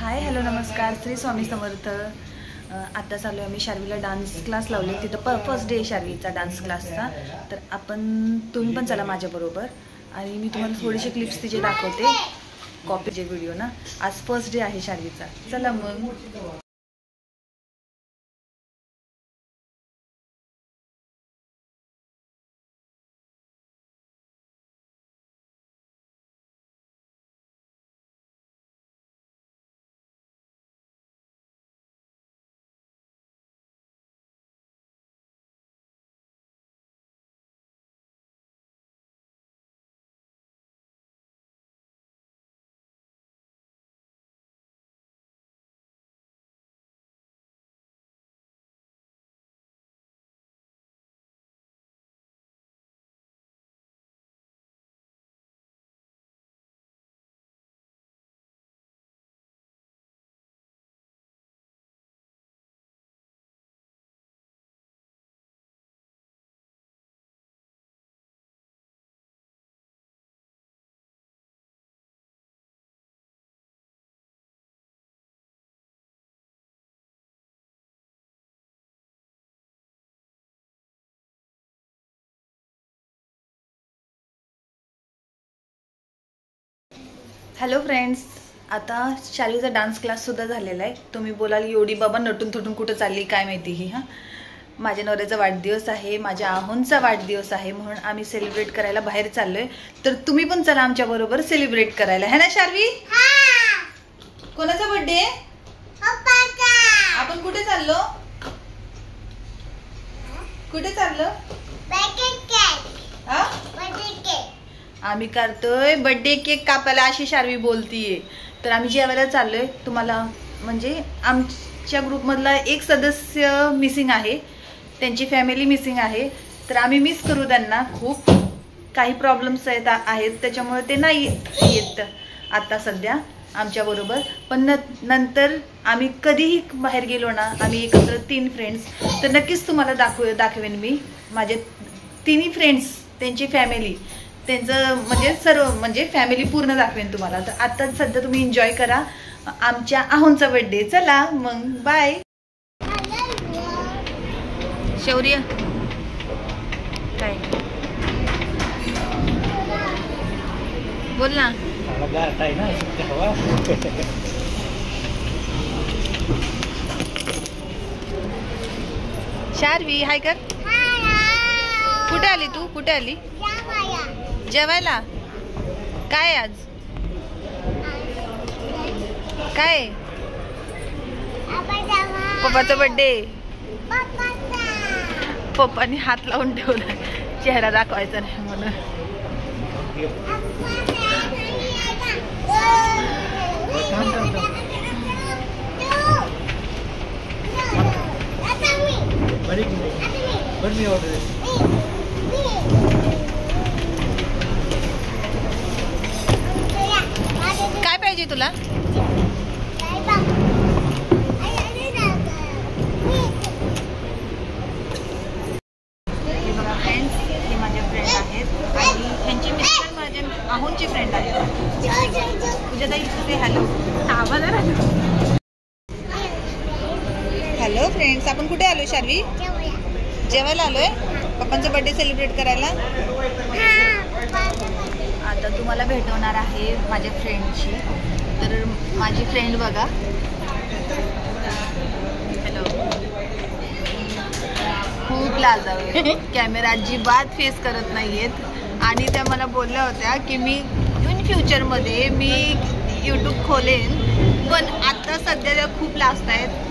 Hi hello नमस्कार, श्री स्वामी समर्थ। आता चालू आम्ही शार्वीला डान्स क्लास लावले, तिथं फर्स्ट डे शार्वीचा डान्स क्लासचा। तर तुम्ही पण चला माझ्याबरोबर आणि मी तुम्हाला थोडेसे क्लिप्स तिचे दाखवते, कॉपीचे व्हिडिओ ना। आज फर्स्ट डे आहे शार्वीचा, चला मग। हॅलो फ्रेंड्स, आता शार्वीचा डान्स क्लास सुद्धा झालेला आहे। तुम्ही बोलाल एवढी बाबा नटून थटून कुठं चालली काय माहिती ही। माझ्या नवऱ्याचा वाढदिवस आहे, माझ्या आहोंचा वाढदिवस आहे, म्हणून आम्ही सेलिब्रेट करायला बाहेर चाललोय। तर तुम्ही पण चला आमच्या बरोबर सेलिब्रेट करायला, है ना शार्वी? कोणाचा बर्थडे? आपण कुठे चाललो? कुठे चाललो? आम्ही करतोय बर्थडे केक कापायला, अशी शार्वी बोलतीये। तर आम्ही जेवायला चाललोय। तुम्हाला म्हणजे आमच्या ग्रुपमधला एक सदस्य मिसिंग आहे, त्यांची फॅमिली मिसिंग आहे। तर आम्ही मिस करू त्यांना, खूप काही प्रॉब्लेम्स आहेत त्याच्यामुळे ते नाही येत आता सध्या आमच्या बरोबर। पण नंतर आम्ही कधीही बाहेर गेलो ना, आम्ही एकत्र 3 फ्रेंड्स, तर नक्कीच तुम्हाला दाखवेन मी माझे तिन्ही फ्रेंड्स, त्यांची फॅमिली, त्यांचं म्हणजे सर्व म्हणजे फॅमिली पूर्ण दाखवेन तुम्हाला। तर आता सध्या तुम्ही एन्जॉय करा आमच्या आहोंचा बर्थडे। चला मग, बाय। शौर्य काय बोल ना। शार्वी हाय कर। कुठे आली तू? कुठे आली? जेवायला? काय आज काय? पप्पाचा बर्थडे। पप्पानी हात लावून ठेवला, चेहरा दाखवायचा नाही म्हणून। काय पाहिजे तुला? फ्रेंड्स, हे माझे फ्रेंड आहेत आणि ह्यांचे मिस्टर माझे आहोंचे फ्रेंड आहेत। तुझ्या ताई इथे हॅलो हॅलो फ्रेंड्स, आपण कुठे आलोय शार्वी? जेवायला आलोय, पप्पांचा बर्थडे सेलिब्रेट करायला। आता तुम्हाला भेटवणार आहे माझ्या फ्रेंडची। तर माझी फ्रेंड बघा, हॅलो, खूप लाजाळू, कॅमेरा अजिबात फेस करत नाहीयेत। आणि त्या मला बोलल्या होत्या की मी इन फ्युचरमध्ये मी यूट्यूब खोलेन, पण आता सध्या त्या खूप लाजत आहेत।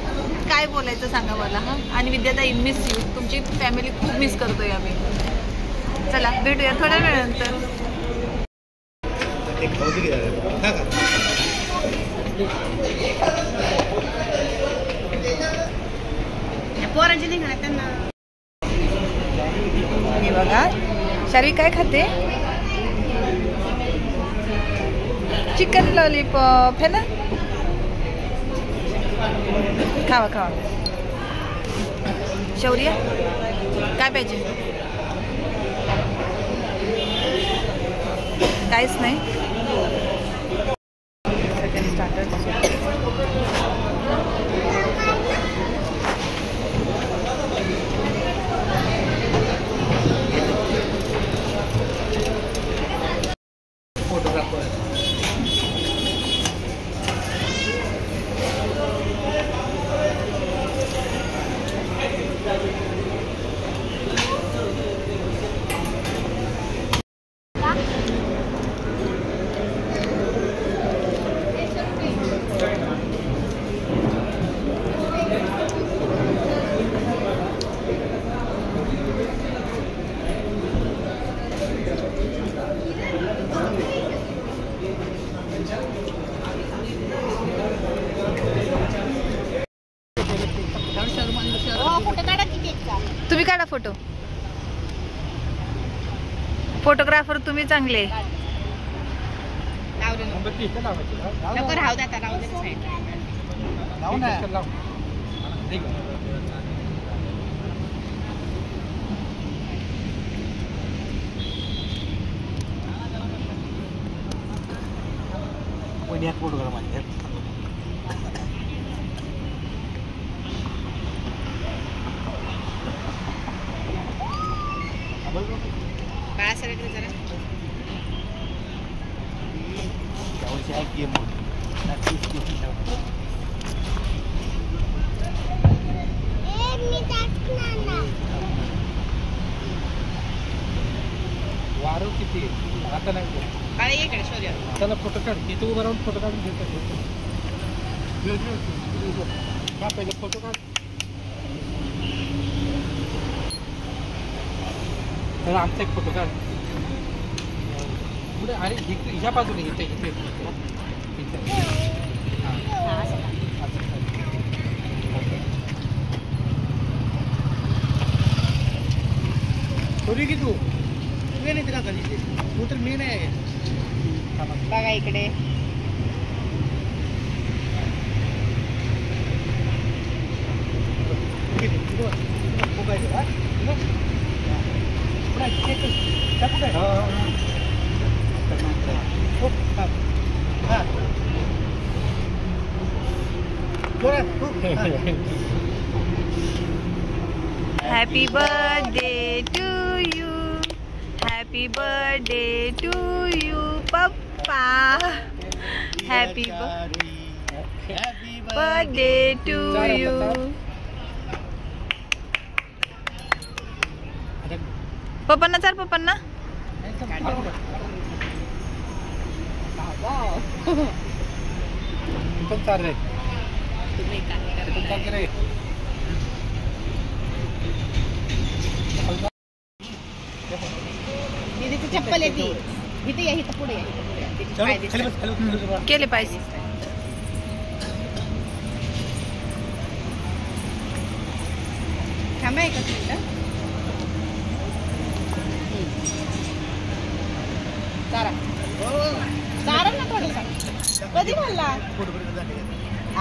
काय बोलायचं सांगा मला। आणि विद्याताई, मिस यू, तुमची फॅमिली खूप मिस करतोय आम्ही। चला भेटूया थोड्या वेळानंतर। पोरांची नाही खात त्यांना। हे बघा शार्वी काय खाते? चिकन लॉलीपॉप है ना? खावा खावा। शौर्य काय पाहिजे? काहीच नाही। सेकंड स्टार्टर तुम्ही काढा फोटो. फोटोग्राफर तुम्ही चांगले. वारो किती आता नाही त्याला फोटो काढ इथं उभं राहून फोटो काढून घेतात. पहिले फोटो काढ. त्याला आमचा एक फोटो काढ पुढे. अरे ह्या बाजूने इथे इथे थोडी की तू नाही तिला कधी तू तर मी नाही. बघा इकडे happy birthday to you. Happy birthday to you पप्पा. Happy birthday to you. पप्पांना चाल. पप्पांना चप्पल येते इथे या इथं पुढे केले पाहिजे. थांबा एकच मिनिट. चारा ना थोडं कधी म्हणला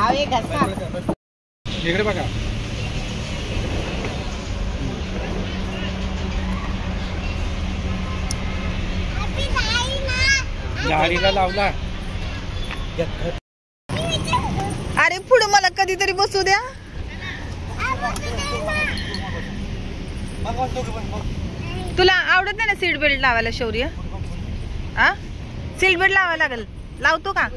आवे घसा इकडे बघा. गाडीला लावला. अरे पुढे मला कधीतरी बसू द्या. तुला आवडत नाही ना सीट बेल्ट लावायला शौर्य? आ सीट बेल्ट लावायला लागेल. लावतो का?